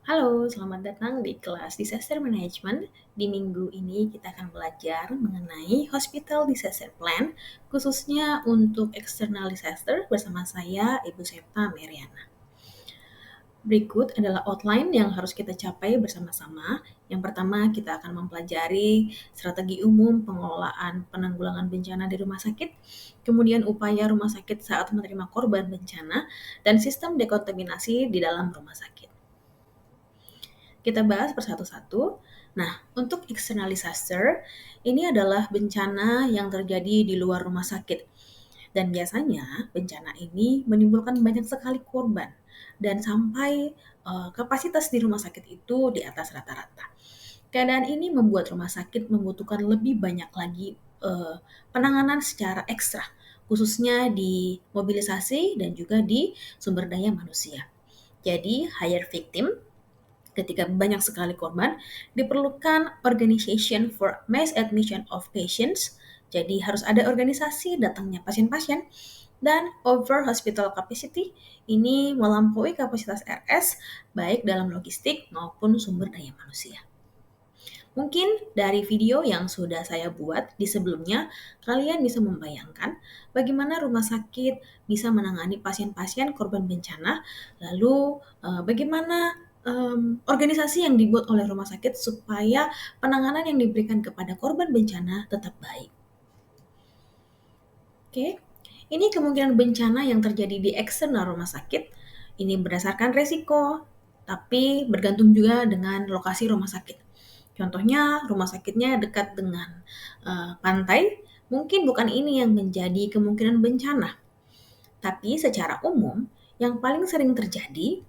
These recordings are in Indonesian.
Halo, selamat datang di kelas Disaster Management. Di minggu ini kita akan belajar mengenai Hospital Disaster Plan, khususnya untuk external disaster bersama saya, Ibu Septa Meriana. Berikut adalah outline yang harus kita capai bersama-sama. Yang pertama, kita akan mempelajari strategi umum pengelolaan penanggulangan bencana di rumah sakit, kemudian upaya rumah sakit saat menerima korban bencana, dan sistem dekontaminasi di dalam rumah sakit. Kita bahas persatu-satu. Nah, untuk external disaster, ini adalah bencana yang terjadi di luar rumah sakit. Dan biasanya bencana ini menimbulkan banyak sekali korban dan sampai kapasitas di rumah sakit itu di atas rata-rata. Keadaan ini membuat rumah sakit membutuhkan lebih banyak lagi penanganan secara ekstra, khususnya di mobilisasi dan juga di sumber daya manusia. Jadi, hire victim ketika banyak sekali korban, diperlukan organization for mass admission of patients. Jadi harus ada organisasi datangnya pasien-pasien dan over hospital capacity ini melampaui kapasitas RS baik dalam logistik maupun sumber daya manusia. Mungkin dari video yang sudah saya buat di sebelumnya, kalian bisa membayangkan bagaimana rumah sakit bisa menangani pasien-pasien korban bencana, lalu bagaimana organisasi yang dibuat oleh rumah sakit supaya penanganan yang diberikan kepada korban bencana tetap baik. Oke, ini kemungkinan bencana yang terjadi di eksternal rumah sakit. Ini berdasarkan resiko, tapi bergantung juga dengan lokasi rumah sakit. Contohnya, rumah sakitnya dekat dengan pantai, mungkin bukan ini yang menjadi kemungkinan bencana. Tapi secara umum, yang paling sering terjadi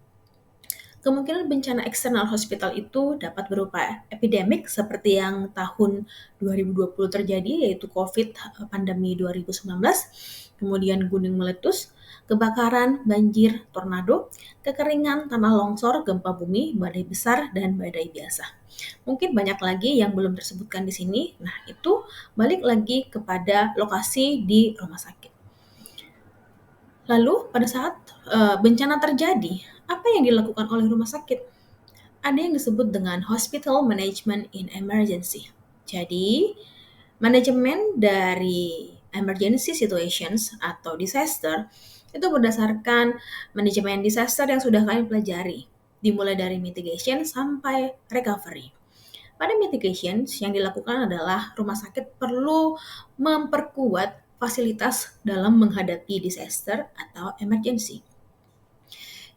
kemungkinan bencana eksternal hospital itu dapat berupa epidemik seperti yang tahun 2020 terjadi, yaitu COVID pandemi 2019, kemudian gunung meletus, kebakaran, banjir, tornado, kekeringan, tanah longsor, gempa bumi, badai besar, dan badai biasa. Mungkin banyak lagi yang belum tersebutkan di sini. Nah, itu balik lagi kepada lokasi di rumah sakit. Lalu pada saat bencana terjadi, apa yang dilakukan oleh rumah sakit? Ada yang disebut dengan Hospital Management in Emergency. Jadi, manajemen dari emergency situations atau disaster itu berdasarkan manajemen disaster yang sudah kalian pelajari, dimulai dari mitigation sampai recovery. Pada mitigation, yang dilakukan adalah rumah sakit perlu memperkuat fasilitas dalam menghadapi disaster atau emergency.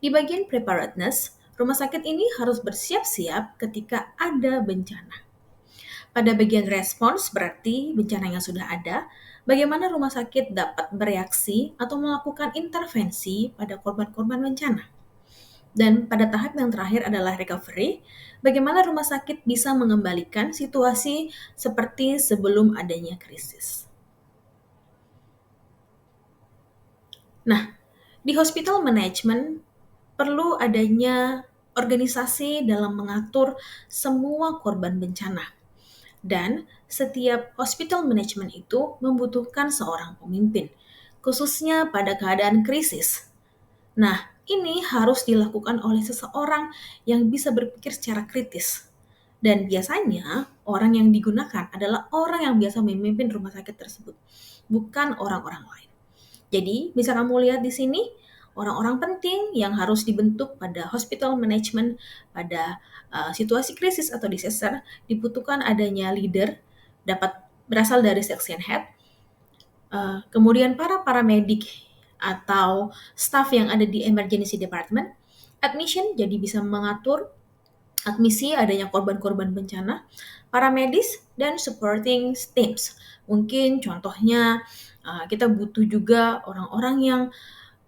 Di bagian preparedness, rumah sakit ini harus bersiap-siap ketika ada bencana. Pada bagian respons berarti bencana yang sudah ada, bagaimana rumah sakit dapat bereaksi atau melakukan intervensi pada korban-korban bencana. Dan pada tahap yang terakhir adalah recovery, bagaimana rumah sakit bisa mengembalikan situasi seperti sebelum adanya krisis. Nah, di hospital management perlu adanya organisasi dalam mengatur semua korban bencana. Dan setiap hospital management itu membutuhkan seorang pemimpin, khususnya pada keadaan krisis. Nah, ini harus dilakukan oleh seseorang yang bisa berpikir secara kritis. Dan biasanya orang yang digunakan adalah orang yang biasa memimpin rumah sakit tersebut, bukan orang-orang lain. Jadi, bisa kamu lihat di sini, orang-orang penting yang harus dibentuk pada hospital management, pada situasi krisis atau disaster, dibutuhkan adanya leader, dapat berasal dari section head, kemudian para paramedik atau staff yang ada di emergency department, admission jadi bisa mengatur admisi adanya korban-korban bencana, paramedis, dan supporting teams. Mungkin contohnya kita butuh juga orang-orang yang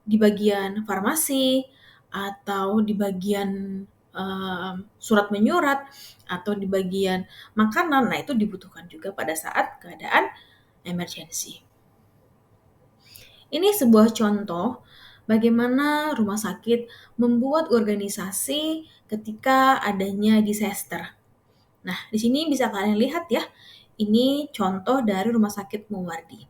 di bagian farmasi atau di bagian surat menyurat atau di bagian makanan. Nah, itu dibutuhkan juga pada saat keadaan emergency. Ini sebuah contoh bagaimana rumah sakit membuat organisasi ketika adanya disaster. Nah, di sini bisa kalian lihat ya, ini contoh dari Rumah Sakit Muwardi.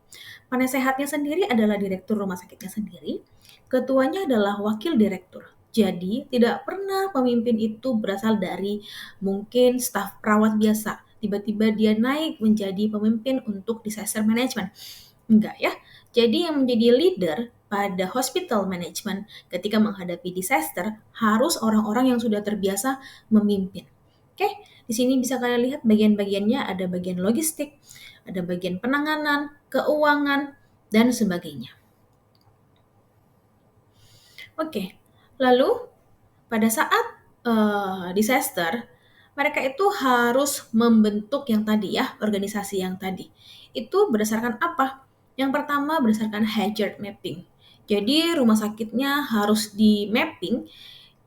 Penasehatnya sendiri adalah direktur rumah sakitnya sendiri, ketuanya adalah wakil direktur. Jadi, tidak pernah pemimpin itu berasal dari mungkin staf perawat biasa. Tiba-tiba dia naik menjadi pemimpin untuk disaster management. Enggak ya. Jadi yang menjadi leader pada hospital management ketika menghadapi disaster harus orang-orang yang sudah terbiasa memimpin. Oke, di sini bisa kalian lihat bagian-bagiannya, ada bagian logistik, ada bagian penanganan, keuangan, dan sebagainya. Oke, lalu pada saat disaster, mereka itu harus membentuk yang tadi ya, organisasi yang tadi. Itu berdasarkan apa? Yang pertama berdasarkan hazard mapping. Jadi rumah sakitnya harus di mapping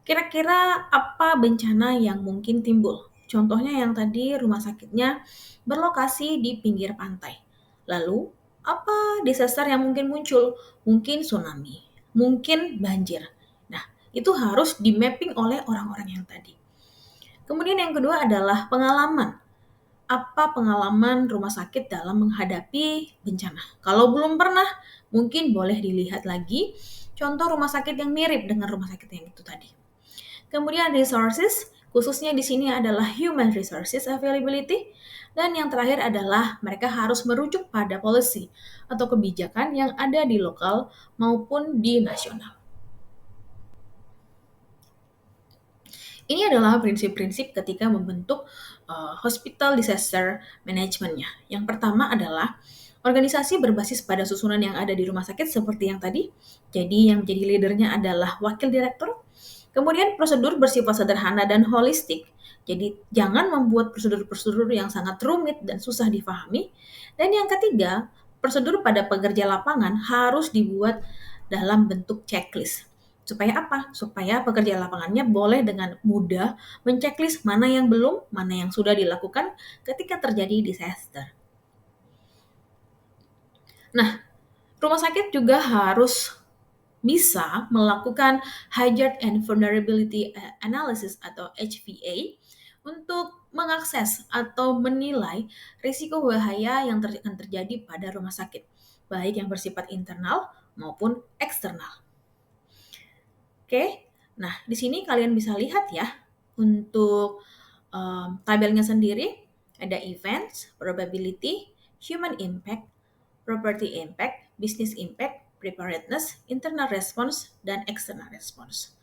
kira-kira apa bencana yang mungkin timbul. Contohnya yang tadi rumah sakitnya berlokasi di pinggir pantai. Lalu, apa disaster yang mungkin muncul? Mungkin tsunami, mungkin banjir. Nah, itu harus di-mapping oleh orang-orang yang tadi. Kemudian yang kedua adalah pengalaman. Apa pengalaman rumah sakit dalam menghadapi bencana? Kalau belum pernah, mungkin boleh dilihat lagi contoh rumah sakit yang mirip dengan rumah sakit yang itu tadi. Kemudian resources, khususnya di sini adalah human resources availability. Dan yang terakhir adalah mereka harus merujuk pada policy atau kebijakan yang ada di lokal maupun di nasional. Ini adalah prinsip-prinsip ketika membentuk hospital disaster managementnya. Yang pertama adalah organisasi berbasis pada susunan yang ada di rumah sakit seperti yang tadi. Jadi yang menjadi leadernya adalah wakil direktur. Kemudian prosedur bersifat sederhana dan holistik. Jadi jangan membuat prosedur-prosedur yang sangat rumit dan susah difahami. Dan yang ketiga, prosedur pada pekerja lapangan harus dibuat dalam bentuk checklist. Supaya apa? Supaya pekerja lapangannya boleh dengan mudah menceklis mana yang belum, mana yang sudah dilakukan ketika terjadi disaster. Nah, rumah sakit juga harus bisa melakukan Hazard and Vulnerability Analysis atau HVA untuk mengakses atau menilai risiko bahaya yang akan terjadi pada rumah sakit, baik yang bersifat internal maupun eksternal. Oke, nah di sini kalian bisa lihat ya untuk tabelnya sendiri ada events, probability, human impact, property impact, business impact, preparedness, internal response, dan external response.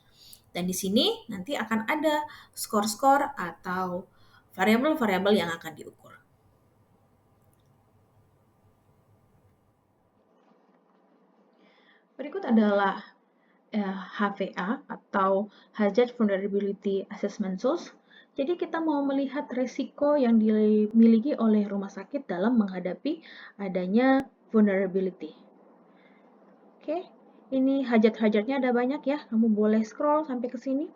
Dan di sini nanti akan ada skor-skor atau variabel-variabel yang akan diukur. Berikut adalah HVA atau Hazard Vulnerability Assessment Tools. Jadi kita mau melihat resiko yang dimiliki oleh rumah sakit dalam menghadapi adanya vulnerability. Oke, ini hazard-hazardnya ada banyak ya. Kamu boleh scroll sampai ke sini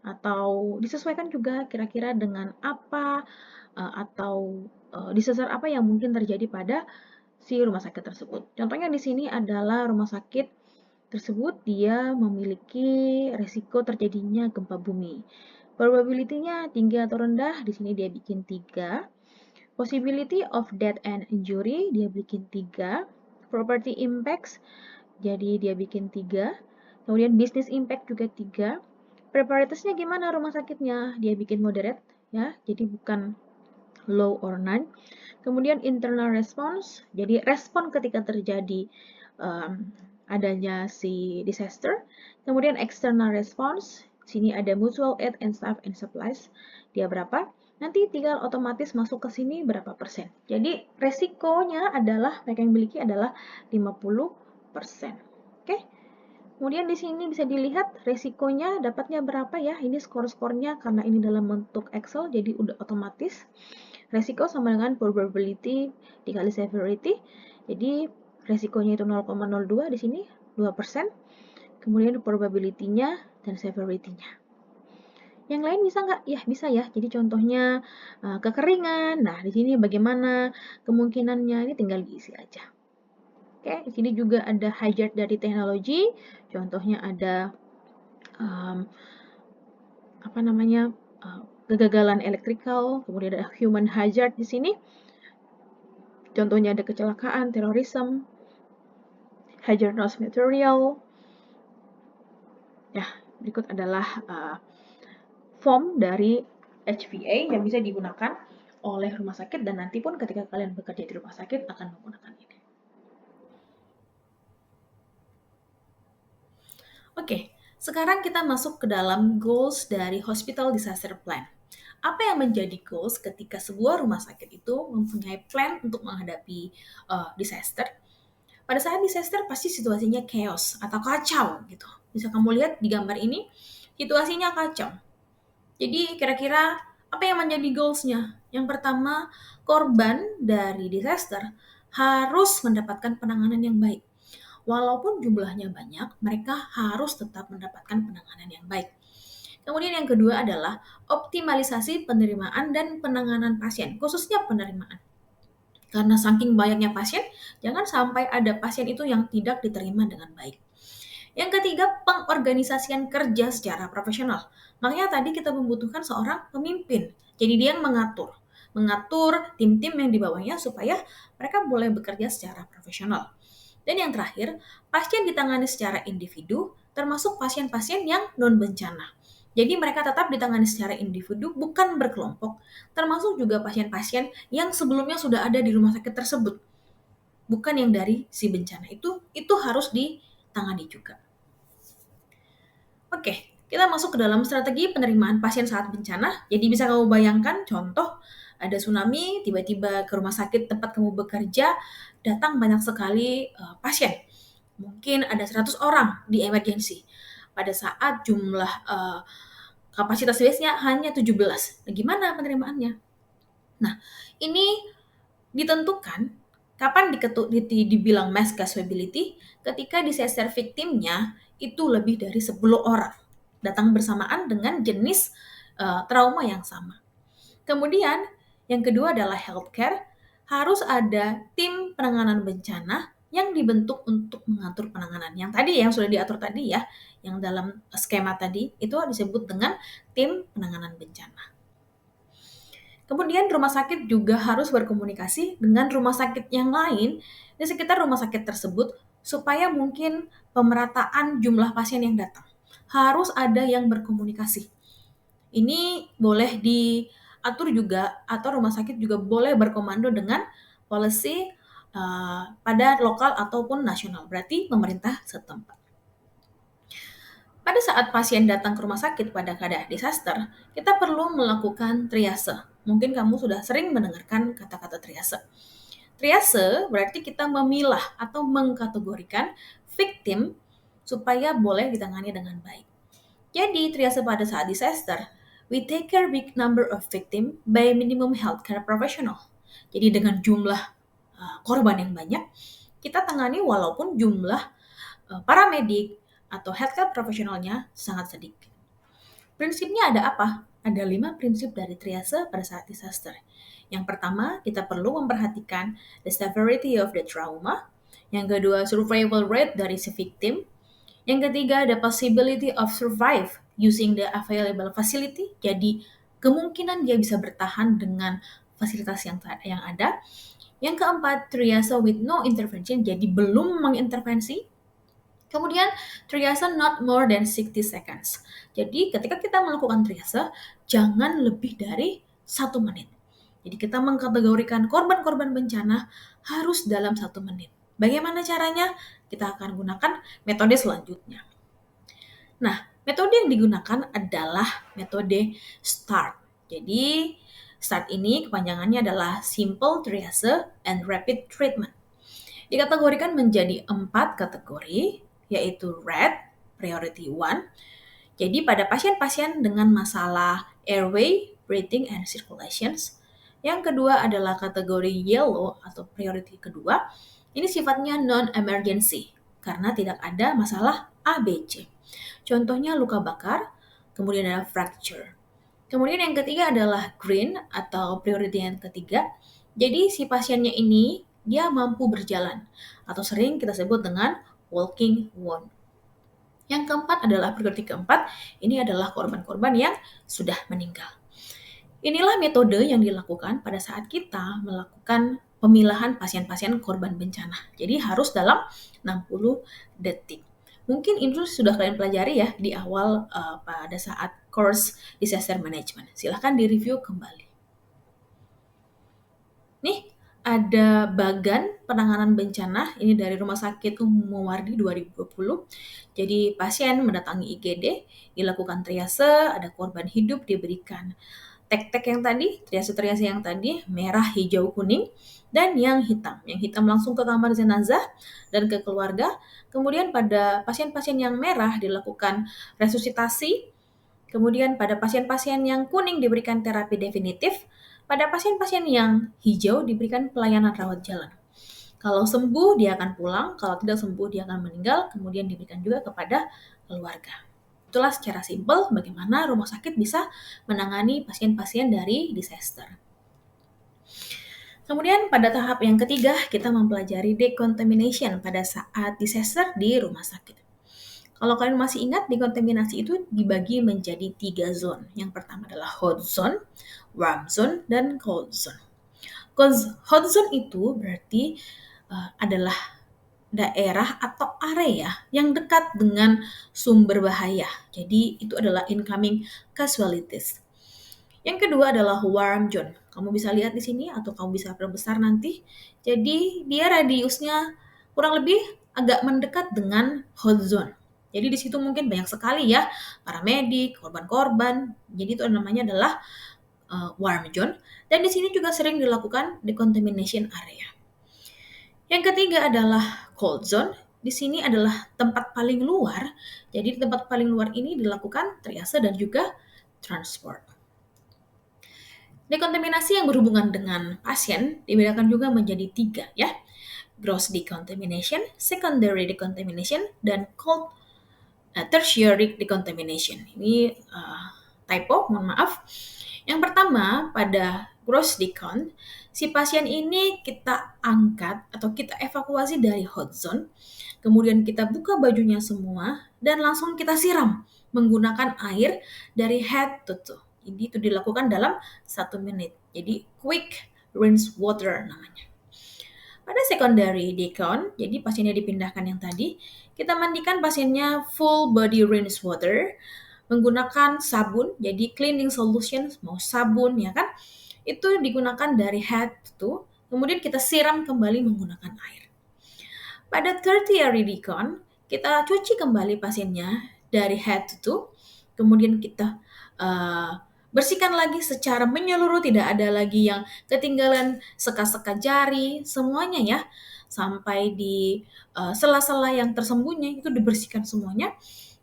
atau disesuaikan juga kira-kira dengan apa atau disaster apa yang mungkin terjadi pada si rumah sakit tersebut. Contohnya di sini adalah rumah sakit tersebut dia memiliki resiko terjadinya gempa bumi. Probability-nya tinggi atau rendah, di sini dia bikin 3. Possibility of death and injury, dia bikin 3. Property impacts, jadi dia bikin 3. Kemudian business impact juga 3. Preparedness-nya gimana rumah sakitnya? Dia bikin moderate, ya, jadi bukan low or none. Kemudian internal response, jadi respon ketika terjadi adanya si disaster. Kemudian external response, sini ada mutual aid and staff and supplies, dia berapa? Nanti tinggal otomatis masuk ke sini berapa persen. Jadi resikonya adalah mereka yang memiliki adalah 50%. Oke. Kemudian di sini bisa dilihat resikonya dapatnya berapa ya. Ini skor-skornya karena ini dalam bentuk Excel jadi udah otomatis. Resiko sama dengan probability dikali severity. Jadi resikonya itu 0,02, di sini 2%. Kemudian probability-nya dan severity-nya. Yang lain bisa nggak? Ya, bisa ya. Jadi contohnya kekeringan. Nah, di sini bagaimana kemungkinannya? Ini tinggal diisi aja. Oke, di sini juga ada hazard dari teknologi. Contohnya ada kegagalan elektrikal, kemudian ada human hazard di sini. Contohnya ada kecelakaan, terorisme, hazardous material. Ya, Berikut adalah form dari HVA yang bisa digunakan oleh rumah sakit dan nanti pun ketika kalian bekerja di rumah sakit akan menggunakan ini. Oke, sekarang kita masuk ke dalam goals dari Hospital Disaster Plan. Apa yang menjadi goals ketika sebuah rumah sakit itu mempunyai plan untuk menghadapi disaster? Pada saat disaster pasti situasinya chaos atau kacau gitu. Bisa kamu lihat di gambar ini, situasinya kacau. Jadi kira-kira apa yang menjadi goals-nya? Yang pertama, korban dari disaster harus mendapatkan penanganan yang baik. Walaupun jumlahnya banyak, mereka harus tetap mendapatkan penanganan yang baik. Kemudian yang kedua adalah optimalisasi penerimaan dan penanganan pasien, khususnya penerimaan. Karena saking banyaknya pasien, jangan sampai ada pasien itu yang tidak diterima dengan baik. Yang ketiga, pengorganisasian kerja secara profesional. Makanya tadi kita membutuhkan seorang pemimpin. Jadi dia yang mengatur tim-tim yang di bawahnya supaya mereka boleh bekerja secara profesional. Dan yang terakhir, pasien ditangani secara individu, termasuk pasien-pasien yang non-bencana. Jadi mereka tetap ditangani secara individu, bukan berkelompok, termasuk juga pasien-pasien yang sebelumnya sudah ada di rumah sakit tersebut, bukan yang dari si bencana. Itu harus ditangani juga. Oke, kita masuk ke dalam strategi penerimaan pasien saat bencana. Jadi bisa kamu bayangkan contoh ada tsunami, tiba-tiba ke rumah sakit tempat kamu bekerja, datang banyak sekali pasien. Mungkin ada 100 orang di emergency. Pada saat jumlah kapasitas bednya hanya 17. Nah, gimana penerimaannya? Nah, ini ditentukan kapan dibilang mass casualty ketika disaster victimnya itu lebih dari 10 orang datang bersamaan dengan jenis trauma yang sama. Kemudian yang kedua adalah healthcare, harus ada tim penanganan bencana yang dibentuk untuk mengatur penanganan. Yang tadi yang sudah diatur tadi ya, yang dalam skema tadi itu disebut dengan tim penanganan bencana. Kemudian rumah sakit juga harus berkomunikasi dengan rumah sakit yang lain di sekitar rumah sakit tersebut supaya mungkin pemerataan jumlah pasien yang datang. Harus ada yang berkomunikasi. Ini boleh diatur juga atau rumah sakit juga boleh berkomando dengan policy pada lokal ataupun nasional. Berarti pemerintah setempat. Pada saat pasien datang ke rumah sakit pada keadaan disaster, kita perlu melakukan triase. Mungkin kamu sudah sering mendengarkan kata-kata triase. Triase berarti kita memilah atau mengkategorikan victim supaya boleh ditangani dengan baik. Jadi, triase pada saat disaster, we take care big number of victim by minimum healthcare professional. Jadi dengan jumlah korban yang banyak, kita tangani walaupun jumlah paramedik atau healthcare profesionalnya sangat sedikit. Prinsipnya ada apa? Ada 5 prinsip dari triase pada saat disaster. Yang pertama, kita perlu memperhatikan the severity of the trauma. Yang kedua, survival rate dari si victim. Yang ketiga, the possibility of survive using the available facility. Jadi, kemungkinan dia bisa bertahan dengan fasilitas yang ada. Yang keempat, triase with no intervention. Jadi, belum mengintervensi. Kemudian triase not more than 60 seconds. Jadi ketika kita melakukan triase, jangan lebih dari 1 menit. Jadi kita mengkategorikan korban-korban bencana harus dalam 1 menit. Bagaimana caranya? Kita akan gunakan metode selanjutnya. Nah, metode yang digunakan adalah metode START. Jadi, START ini kepanjangannya adalah Simple Triage and Rapid Treatment. Dikategorikan menjadi 4 kategori, yaitu Red, Priority 1. Jadi pada pasien-pasien dengan masalah airway, breathing, and circulations. Yang kedua adalah kategori Yellow atau Priority kedua. Ini sifatnya non-emergency karena tidak ada masalah ABC. Contohnya luka bakar, kemudian ada fracture. Kemudian yang ketiga adalah Green atau Priority yang ketiga. Jadi si pasiennya ini dia mampu berjalan atau sering kita sebut dengan walking wound. Yang keempat adalah priority keempat, ini adalah korban-korban yang sudah meninggal. Inilah metode yang dilakukan pada saat kita melakukan pemilahan pasien-pasien korban bencana. Jadi harus dalam 60 detik. Mungkin itu sudah kalian pelajari ya di awal pada saat course disaster management. Silahkan direview kembali. Nih, ada bagan penanganan bencana, ini dari Rumah Sakit Umum Muwardi 2020. Jadi pasien mendatangi IGD, dilakukan triase, ada korban hidup diberikan tek-tek yang tadi, triase-triase yang tadi, merah, hijau, kuning, dan yang hitam. Yang hitam langsung ke kamar jenazah dan ke keluarga. Kemudian pada pasien-pasien yang merah dilakukan resusitasi. Kemudian pada pasien-pasien yang kuning diberikan terapi definitif. Pada pasien-pasien yang hijau diberikan pelayanan rawat jalan. Kalau sembuh dia akan pulang, kalau tidak sembuh dia akan meninggal, kemudian diberikan juga kepada keluarga. Itulah secara simpel bagaimana rumah sakit bisa menangani pasien-pasien dari disaster. Kemudian pada tahap yang ketiga, kita mempelajari decontamination pada saat disaster di rumah sakit. Kalau kalian masih ingat, dekontaminasi itu dibagi menjadi 3 zone. Yang pertama adalah hot zone, warm zone, dan cold zone. Hot zone itu berarti adalah daerah atau area yang dekat dengan sumber bahaya. Jadi itu adalah incoming casualties. Yang kedua adalah warm zone. Kamu bisa lihat di sini atau kamu bisa perbesar nanti. Jadi dia radiusnya kurang lebih agak mendekat dengan hot zone. Jadi di situ mungkin banyak sekali ya para medik, korban-korban. Jadi itu namanya adalah warm zone. Dan di sini juga sering dilakukan decontamination area. Yang ketiga adalah cold zone. Di sini adalah tempat paling luar. Jadi di tempat paling luar ini dilakukan triase dan juga transport. Dekontaminasi yang berhubungan dengan pasien dibedakan juga menjadi 3 ya. Gross decontamination, secondary decontamination, dan cold tertiary decontamination. Ini typo, mohon maaf. Yang pertama, pada gross decon, si pasien ini kita angkat atau kita evakuasi dari hot zone, kemudian kita buka bajunya semua, dan langsung kita siram menggunakan air dari head to toe. Jadi itu dilakukan dalam 1 menit. Jadi quick rinse water namanya. Pada secondary decon, jadi pasiennya dipindahkan yang tadi, kita mandikan pasiennya full body rinse water menggunakan sabun, jadi cleaning solution, mau sabun ya kan, itu digunakan dari head to, kemudian kita siram kembali menggunakan air. Pada tertiary decon, kita cuci kembali pasiennya dari head to, kemudian kita bersihkan lagi secara menyeluruh, tidak ada lagi yang ketinggalan seka-seka jari, semuanya ya, sampai di sela-sela yang tersembunyi itu dibersihkan semuanya.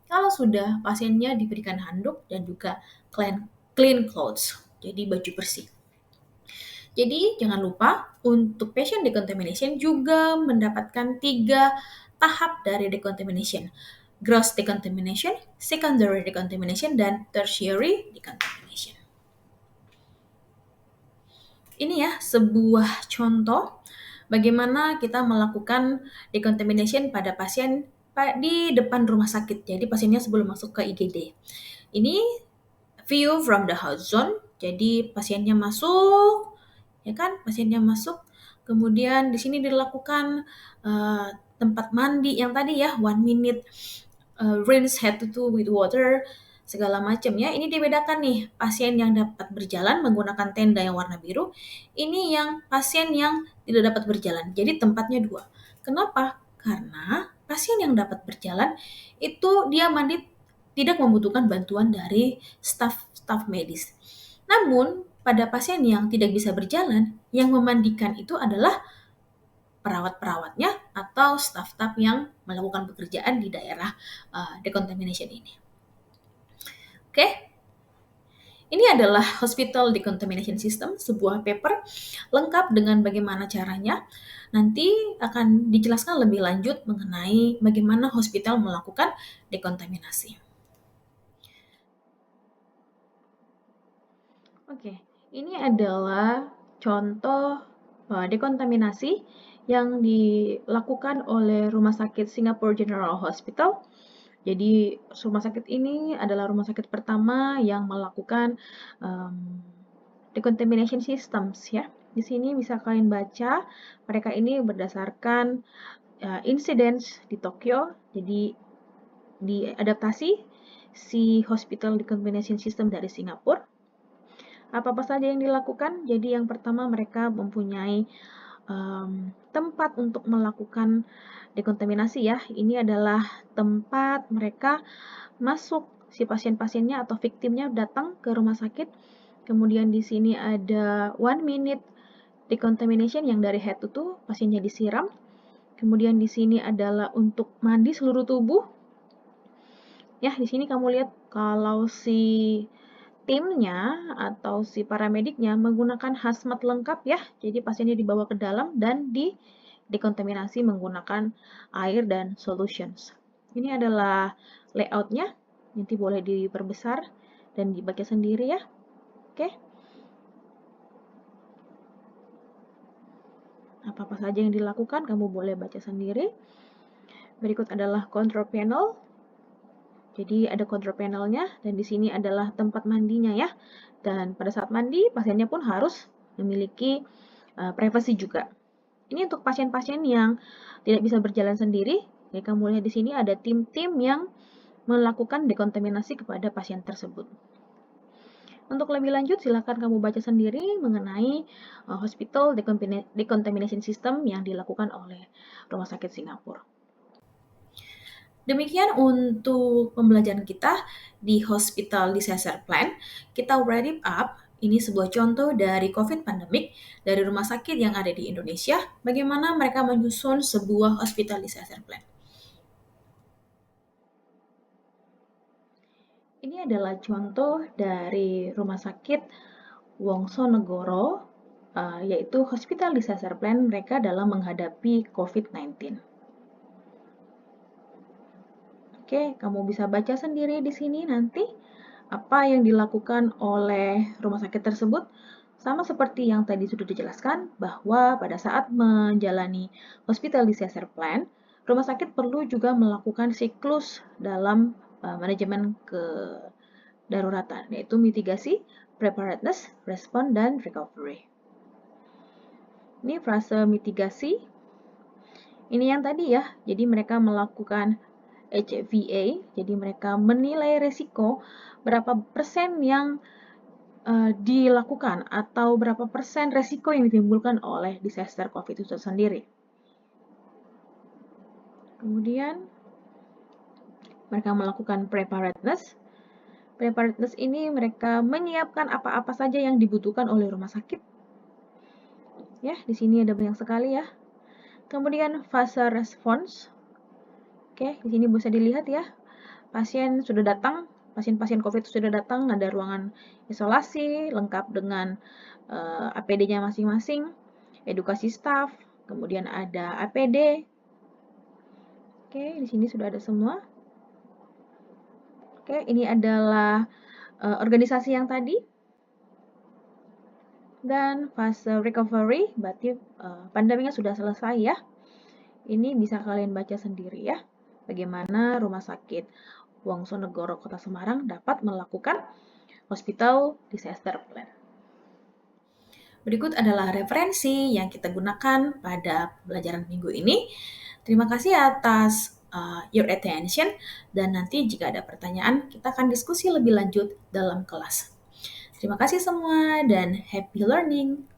Kalau sudah, pasiennya diberikan handuk dan juga clean clothes, jadi baju bersih. Jadi jangan lupa untuk patient decontamination juga mendapatkan 3 tahap dari decontamination. Gross decontamination, secondary decontamination, dan tertiary decontamination. Ini ya sebuah contoh bagaimana kita melakukan decontamination pada pasien di depan rumah sakit. Jadi pasiennya sebelum masuk ke IGD. Ini view from the hot zone. Jadi pasiennya masuk, ya kan? Pasiennya masuk. Kemudian di sini dilakukan tempat mandi yang tadi ya, 1 minute rinse head to toe with water, segala macam ya. Ini dibedakan nih, pasien yang dapat berjalan menggunakan tenda yang warna biru, ini yang pasien yang tidak dapat berjalan. Jadi tempatnya 2. Kenapa? Karena pasien yang dapat berjalan itu dia mandi tidak membutuhkan bantuan dari staf medis. Namun, pada pasien yang tidak bisa berjalan, yang memandikan itu adalah perawat-perawatnya atau staf-staf yang melakukan pekerjaan di daerah decontamination ini. Oke, ini adalah Hospital Decontamination System, sebuah paper lengkap dengan bagaimana caranya. Nanti akan dijelaskan lebih lanjut mengenai bagaimana hospital melakukan dekontaminasi. Oke, ini adalah contoh dekontaminasi yang dilakukan oleh Rumah Sakit Singapore General Hospital. Jadi rumah sakit ini adalah rumah sakit pertama yang melakukan decontamination systems ya. Di sini bisa kalian baca, mereka ini berdasarkan incidents di Tokyo. Jadi diadaptasi si Hospital Decontamination System dari Singapura. Apa-apa saja yang dilakukan? Jadi yang pertama mereka mempunyai tempat untuk melakukan dekontaminasi ya. Ini adalah tempat mereka masuk, si pasien-pasiennya atau victimnya datang ke rumah sakit. Kemudian di sini ada 1 minute decontamination yang dari head to toe, pasiennya disiram. Kemudian di sini adalah untuk mandi seluruh tubuh. Ya, di sini kamu lihat kalau si timnya atau si paramediknya menggunakan hazmat lengkap ya. Jadi pasiennya dibawa ke dalam dan dekontaminasi menggunakan air dan solutions. Ini adalah layoutnya. Nanti boleh diperbesar dan dibaca sendiri ya. Oke. Apa-apa saja yang dilakukan kamu boleh baca sendiri. Berikut adalah control panel. Jadi ada control panelnya dan di sini adalah tempat mandinya ya. Dan pada saat mandi pasiennya pun harus memiliki privasi juga. Ini untuk pasien-pasien yang tidak bisa berjalan sendiri. Ya, kamu lihat di sini ada tim-tim yang melakukan dekontaminasi kepada pasien tersebut. Untuk lebih lanjut, silakan kamu baca sendiri mengenai Hospital Decontamination System yang dilakukan oleh Rumah Sakit Singapura. Demikian untuk pembelajaran kita di Hospital Disaster Plan. Kita wrap it up. Ini sebuah contoh dari COVID pandemic dari rumah sakit yang ada di Indonesia, bagaimana mereka menyusun sebuah Hospital Disaster Plan. Ini adalah contoh dari rumah sakit Wongsonegoro, yaitu Hospital Disaster Plan mereka dalam menghadapi COVID-19. Oke, kamu bisa baca sendiri di sini nanti apa yang dilakukan oleh rumah sakit tersebut. Sama seperti yang tadi sudah dijelaskan, bahwa pada saat menjalani Hospital Disaster Plan, rumah sakit perlu juga melakukan siklus dalam manajemen kedaruratan, yaitu mitigasi, preparedness, respon, dan recovery. Ini frase mitigasi. Ini yang tadi ya, jadi mereka melakukan HVA, jadi mereka menilai resiko berapa persen yang dilakukan atau berapa persen resiko yang ditimbulkan oleh disaster COVID itu sendiri. Kemudian mereka melakukan preparedness. Preparedness ini mereka menyiapkan apa-apa saja yang dibutuhkan oleh rumah sakit. Ya, di sini ada banyak sekali ya. Kemudian fase response. Oke, di sini bisa dilihat ya. Pasien sudah datang, pasien-pasien COVID sudah datang, ada ruangan isolasi lengkap dengan APD-nya masing-masing, edukasi staff, kemudian ada APD. Oke, di sini sudah ada semua. Oke, ini adalah organisasi yang tadi. Dan fase recovery, berarti pandeminya sudah selesai ya. Ini bisa kalian baca sendiri ya, bagaimana rumah sakit Wongsonegoro Kota Semarang dapat melakukan Hospital Disaster Plan. Berikut adalah referensi yang kita gunakan pada pembelajaran minggu ini. Terima kasih atas your attention, dan nanti jika ada pertanyaan, kita akan diskusi lebih lanjut dalam kelas. Terima kasih semua dan happy learning!